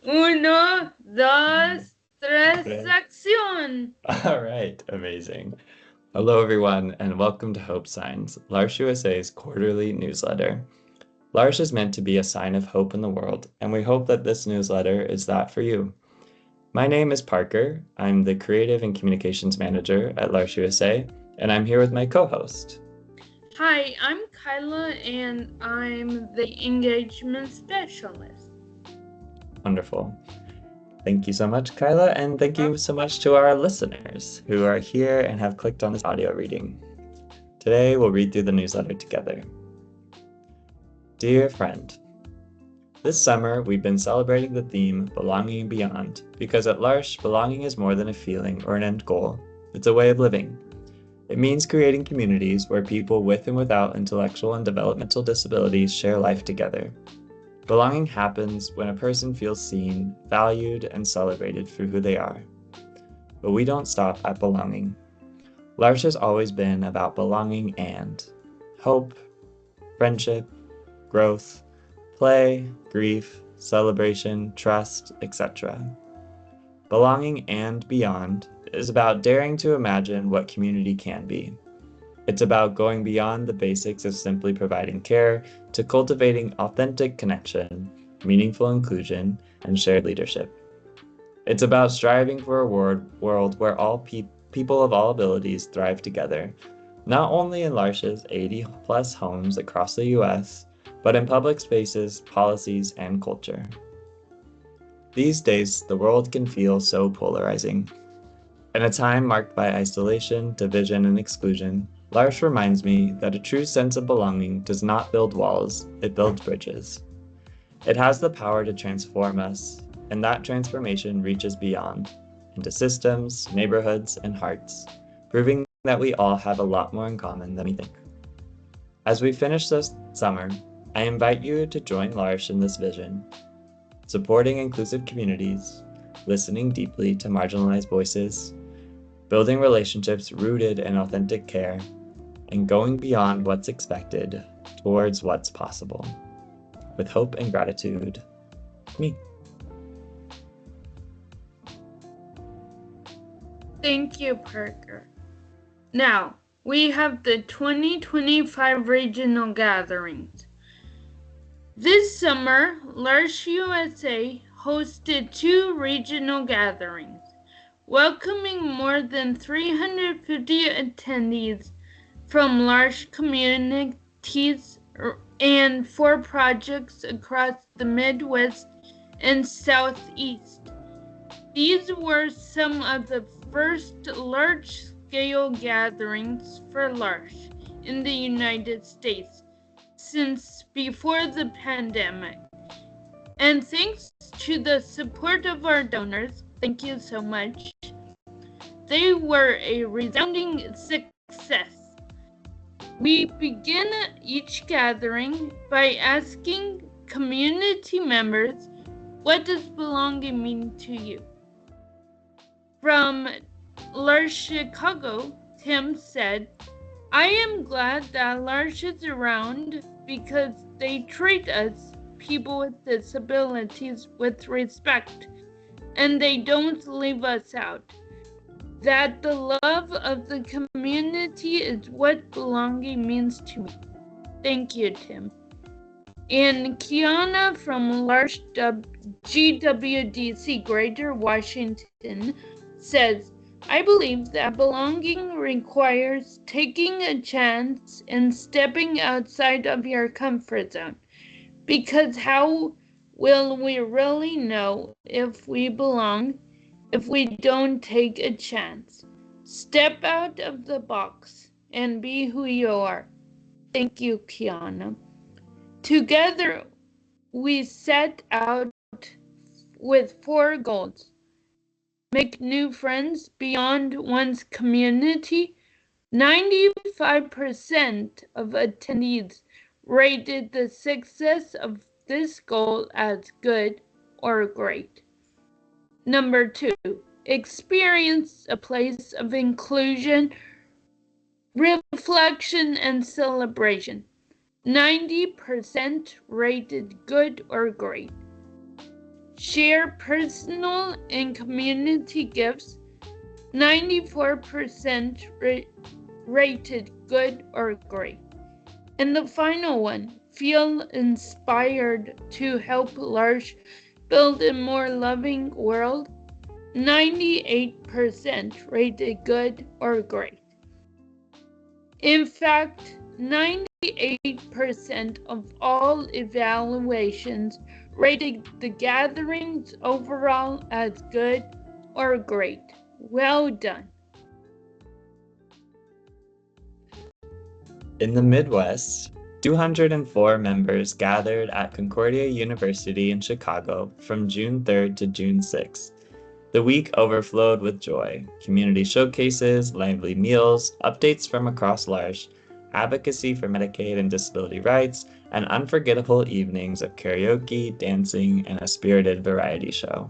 Uno, dos, tres, Great. acción. All right, amazing. Hello, everyone, and welcome to Hope Signs, L'Arche USA's quarterly newsletter. L'Arche is meant to be a sign of hope in the world, and we hope that this newsletter is that for you. My name is Parker. I'm the Creative and Communications Manager at L'Arche USA, and I'm here with my co-host. Hi, I'm Kyla and I'm the engagement specialist. Wonderful. Thank you so much, Kyla, and thank you so much to our listeners who are here and have clicked on this audio reading. Today, we'll read through the newsletter together. Dear friend, this summer we've been celebrating the theme Belonging and Beyond because at L'Arche, belonging is more than a feeling or an end goal. It's a way of living. It means creating communities where people with and without intellectual and developmental disabilities share life together. Belonging happens when a person feels seen, valued, and celebrated for who they are. But we don't stop at belonging. L'Arche has always been about belonging and hope, friendship, growth, play, grief, celebration, trust, etc. Belonging and beyond is about daring to imagine what community can be. It's about going beyond the basics of simply providing care to cultivating authentic connection, meaningful inclusion, and shared leadership. It's about striving for a world where all people of all abilities thrive together, not only in L'Arche's 80-plus homes across the US, but in public spaces, policies, and culture. These days, the world can feel so polarizing. In a time marked by isolation, division, and exclusion, L'Arche reminds me that a true sense of belonging does not build walls, it builds bridges. It has the power to transform us, and that transformation reaches beyond, into systems, neighborhoods, and hearts, proving that we all have a lot more in common than we think. As we finish this summer, I invite you to join L'Arche in this vision, supporting inclusive communities, listening deeply to marginalized voices, building relationships rooted in authentic care, and going beyond what's expected towards what's possible. With hope and gratitude, me. Thank you, Parker. Now, we have the 2025 regional gatherings. This summer, L'Arche USA hosted 2 regional gatherings, welcoming more than 350 attendees from L'Arche communities and 4 projects across the Midwest and Southeast. These were some of the first large-scale gatherings for L'Arche in the United States since before the pandemic. And thanks to the support of our donors, thank you so much, they were a resounding success. We begin each gathering by asking community members, what does belonging mean to you? From L'Arche Chicago, Tim said, I am glad that L'Arche is around because they treat us, people with disabilities, with respect, and they don't leave us out. That the love of the community is what belonging means to me. Thank you, Tim. And Kiana from L'Arche GWDC Greater Washington says, I believe that belonging requires taking a chance and stepping outside of your comfort zone. Because how will we really know if we belong if we don't take a chance? Step out of the box and be who you are. Thank you, Kiana. Together, we set out with 4 goals. Make new friends beyond one's community. 95% of attendees rated the success of this goal as good or great. Number 2, experience a place of inclusion, reflection, and celebration. 90% rated good or great. share personal and community gifts, 94% rated good or great. And the final one, feel inspired to help L'Arche build a more loving world, 98% rated good or great. In fact, 98% of all evaluations rated the gatherings overall as good or great. Well done. In the Midwest, 204 members gathered at Concordia University in Chicago from June 3rd to June 6th. The week overflowed with joy, community showcases, lively meals, updates from across L'Arche, advocacy for Medicaid and disability rights, and unforgettable evenings of karaoke, dancing, and a spirited variety show.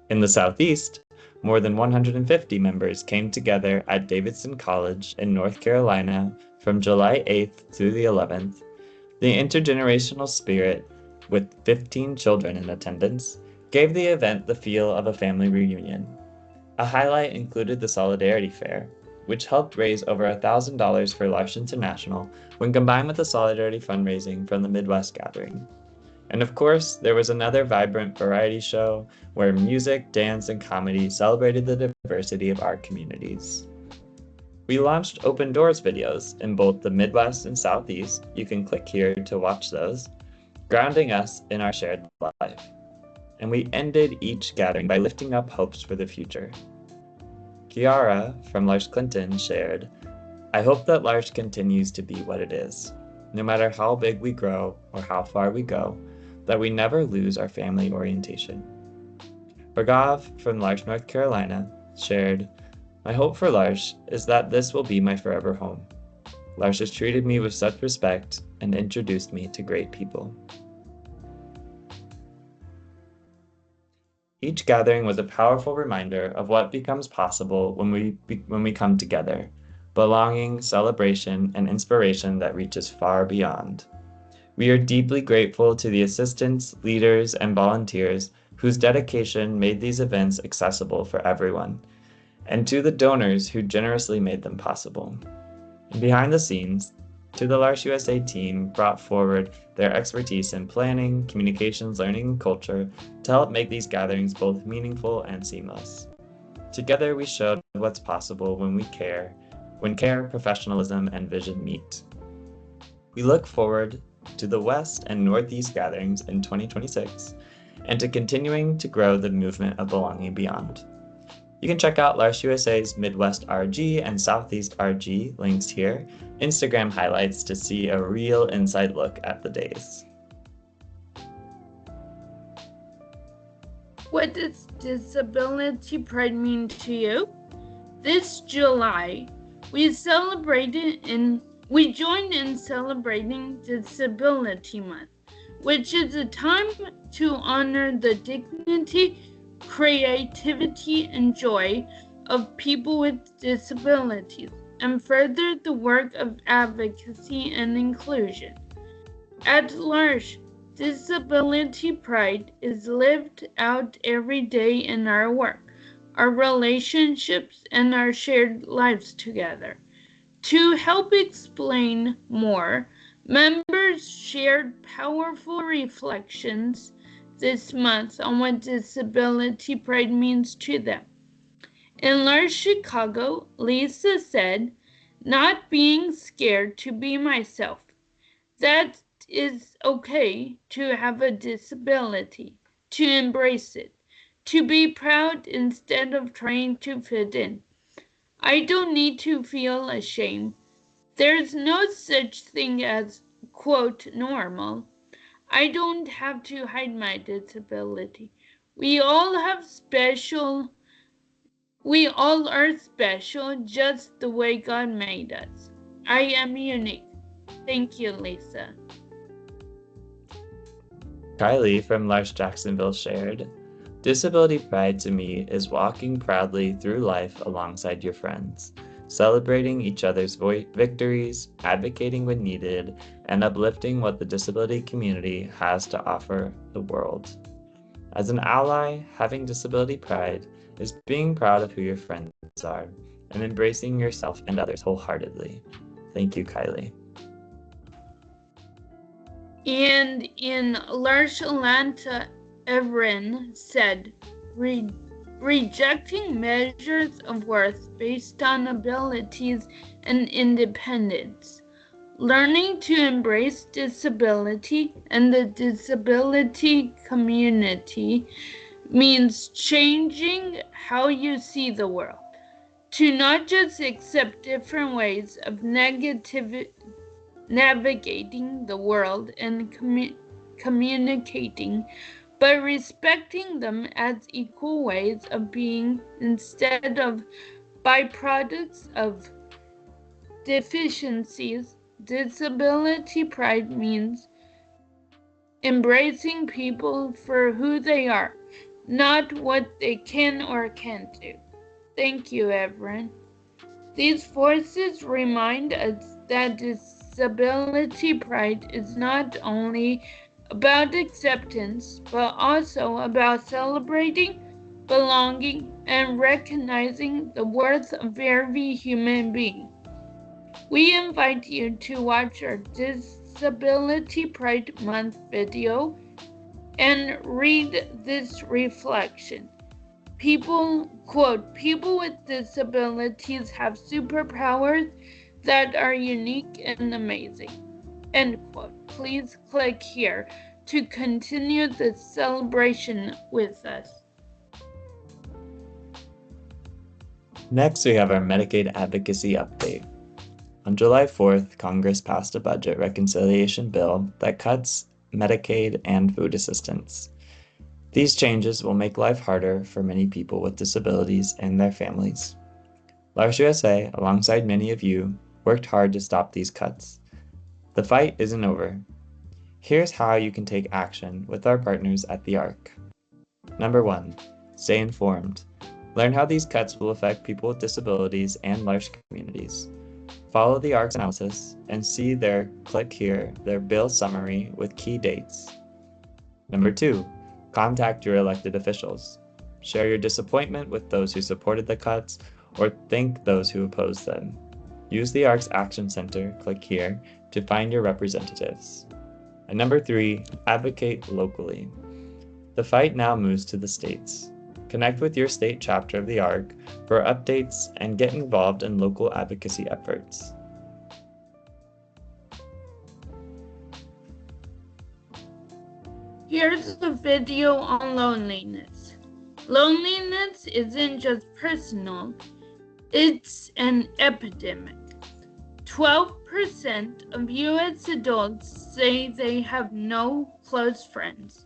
In the Southeast, more than 150 members came together at Davidson College in North Carolina from July 8th through the 11th. The intergenerational spirit, with 15 children in attendance, gave the event the feel of a family reunion. A highlight included the Solidarity Fair, which helped raise over $1,000 for L'Arche International when combined with the Solidarity fundraising from the Midwest Gathering. And of course, there was another vibrant variety show where music, dance, and comedy celebrated the diversity of our communities. We launched Open Doors videos in both the Midwest and Southeast. You can click here to watch those, grounding us in our shared life. And we ended each gathering by lifting up hopes for the future. Kiara from L'Arche Clinton shared, "I hope that L'Arche continues to be what it is, no matter how big we grow or how far we go, that we never lose our family orientation." Ragav from L'Arche, North Carolina shared, "My hope for L'Arche is that this will be my forever home. L'Arche has treated me with such respect and introduced me to great people." Each gathering was a powerful reminder of what becomes possible when we come together, belonging, celebration, and inspiration that reaches far beyond. We are deeply grateful to the assistants, leaders, and volunteers whose dedication made these events accessible for everyone, and to the donors who generously made them possible. And behind the scenes, to the L'Arche USA team brought forward their expertise in planning, communications, learning, and culture to help make these gatherings both meaningful and seamless. Together, we showed what's possible when care, professionalism, and vision meet. We look forward to the West and Northeast gatherings in 2026 and to continuing to grow the movement of belonging beyond. You can check out L'Arche USA's Midwest RG and Southeast RG links here, Instagram highlights to see a real inside look at the days. What does Disability Pride mean to you? This July, we joined in celebrating Disability Month, which is a time to honor the dignity, creativity, and joy of people with disabilities, and further the work of advocacy and inclusion. At L'Arche, Disability Pride is lived out every day in our work, our relationships, and our shared lives together. To help explain more, members shared powerful reflections this month on what Disability Pride means to them. In L'Arche Chicago, Lisa said, "Not being scared to be myself. That is okay to have a disability, to embrace it, to be proud instead of trying to fit in. I don't need to feel ashamed. There's no such thing as, quote, normal. I don't have to hide my disability. We all are special just the way God made us. I am unique." Thank you, Lisa. Kylie from L'Arche Jacksonville shared, "Disability Pride to me is walking proudly through life alongside your friends, celebrating each other's victories, advocating when needed, and uplifting what the disability community has to offer the world." As an ally, having disability pride is being proud of who your friends are and embracing yourself and others wholeheartedly. Thank you, Kylie. And in Lars Atlanta, Evren said, rejecting measures of worth based on abilities and independence. Learning to embrace disability and the disability community means changing how you see the world, to not just accept different ways of navigating the world and communicating, but respecting them as equal ways of being instead of byproducts of deficiencies. Disability pride means embracing people for who they are, not what they can or can't do. Thank you, Everett. These forces remind us that disability pride is not only about acceptance, but also about celebrating, belonging, and recognizing the worth of every human being. We invite you to watch our Disability Pride Month video and read this reflection. People with disabilities have superpowers that are unique and amazing. End quote. Please click here to continue the celebration with us. Next, we have our Medicaid advocacy update. On July 4th, Congress passed a budget reconciliation bill that cuts Medicaid and food assistance. These changes will make life harder for many people with disabilities and their families. Lars USA, alongside many of you, worked hard to stop these cuts. The fight isn't over. Here's how you can take action with our partners at the ARC. Number 1, stay informed. Learn how these cuts will affect people with disabilities and large communities. Follow the ARC's analysis and see their click here, their bill summary with key dates. Number 2, contact your elected officials. Share your disappointment with those who supported the cuts or thank those who opposed them. Use the ARC's Action Center, click here, to find your representatives. And number 3, advocate locally. The fight now moves to the states. Connect with your state chapter of the ARC for updates and get involved in local advocacy efforts. Here's a video on loneliness. Loneliness isn't just personal, it's an epidemic. 12% of US adults say they have no close friends,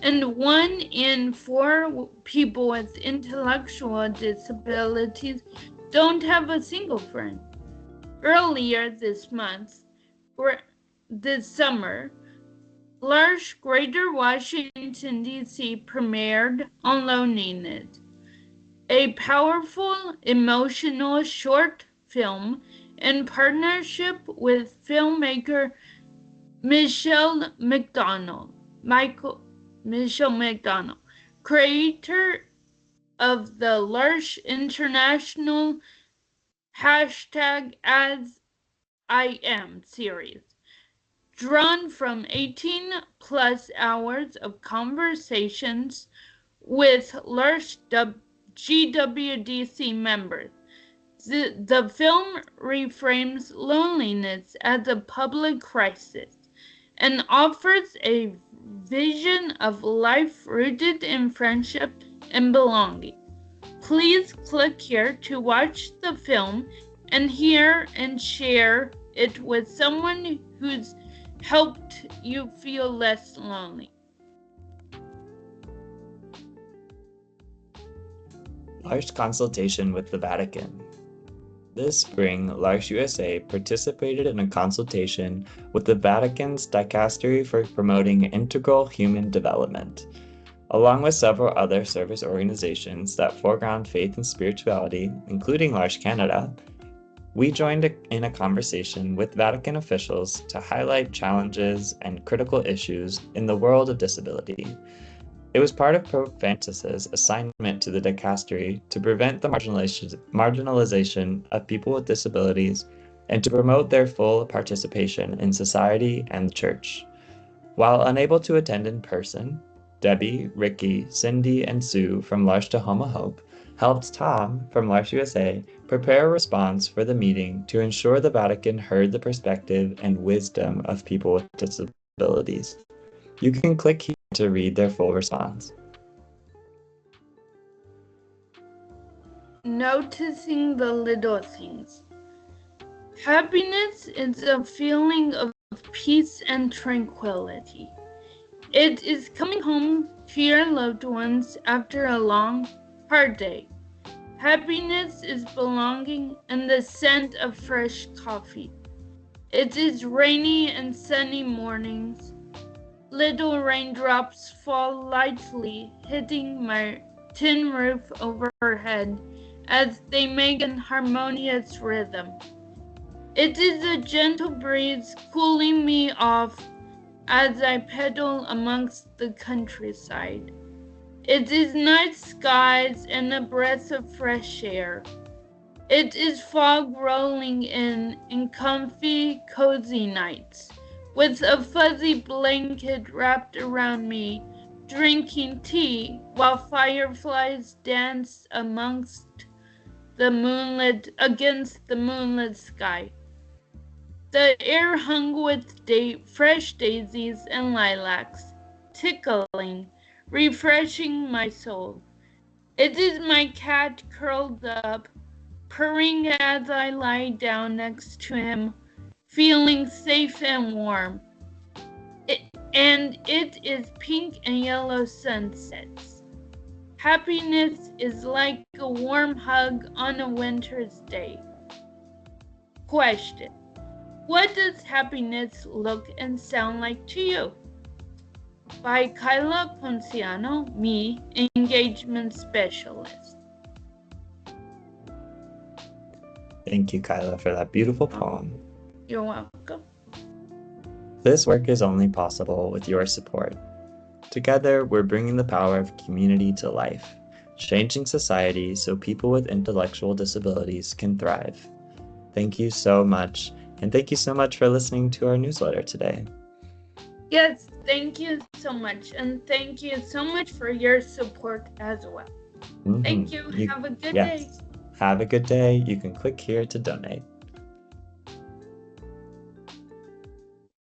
and 1 in 4 people with intellectual disabilities don't have a single friend. Earlier this summer, large Greater Washington, D.C. premiered on loneliness, a powerful, emotional short film in partnership with filmmaker Michelle McDonald, creator of the L'Arche International #AsIAm series. Drawn from 18 plus hours of conversations with L'Arche GWDC members. The film reframes loneliness as a public crisis and offers a vision of life rooted in friendship and belonging. Please click here to watch the film and hear and share it with someone who's helped you feel less lonely. L'Arche consultation with the Vatican. This spring, L'Arche USA participated in a consultation with the Vatican's Dicastery for Promoting Integral Human Development. Along with several other service organizations that foreground faith and spirituality, including L'Arche Canada, we joined in a conversation with Vatican officials to highlight challenges and critical issues in the world of disability. It was part of Pope Francis's assignment to the dicastery to prevent the marginalization of people with disabilities and to promote their full participation in society and the church. While unable to attend in person, Debbie, Ricky, Cindy, and Sue from L'Arche de Homo Hope helped Tom from L'Arche USA prepare a response for the meeting to ensure the Vatican heard the perspective and wisdom of people with disabilities. You can click here to read their full response. Noticing the little things. Happiness is a feeling of peace and tranquility. It is coming home to your loved ones after a long, hard day. Happiness is belonging and the scent of fresh coffee. It is rainy and sunny mornings. Little raindrops fall lightly, hitting my tin roof overhead as they make an harmonious rhythm. It is a gentle breeze cooling me off as I pedal amongst the countryside. It is night skies and a breath of fresh air. It is fog rolling in comfy, cozy nights, with a fuzzy blanket wrapped around me, drinking tea while fireflies dance against the moonlit sky. The air hung with fresh daisies and lilacs, tickling, refreshing my soul. It is my cat curled up, purring as I lie down next to him, feeling safe and warm. And it is pink and yellow sunsets. Happiness is like a warm hug on a winter's day. Question: what does happiness look and sound like to you? By Kyla Ponciano, me, engagement specialist. Thank you, Kyla, for that beautiful poem. You're welcome. This work is only possible with your support. Together, we're bringing the power of community to life, changing society so people with intellectual disabilities can thrive. Thank you so much, and thank you so much for listening to our newsletter today. Yes, thank you so much, and thank you so much for your support as well. Thank you. Have a good day. Have a good day. You can click here to donate.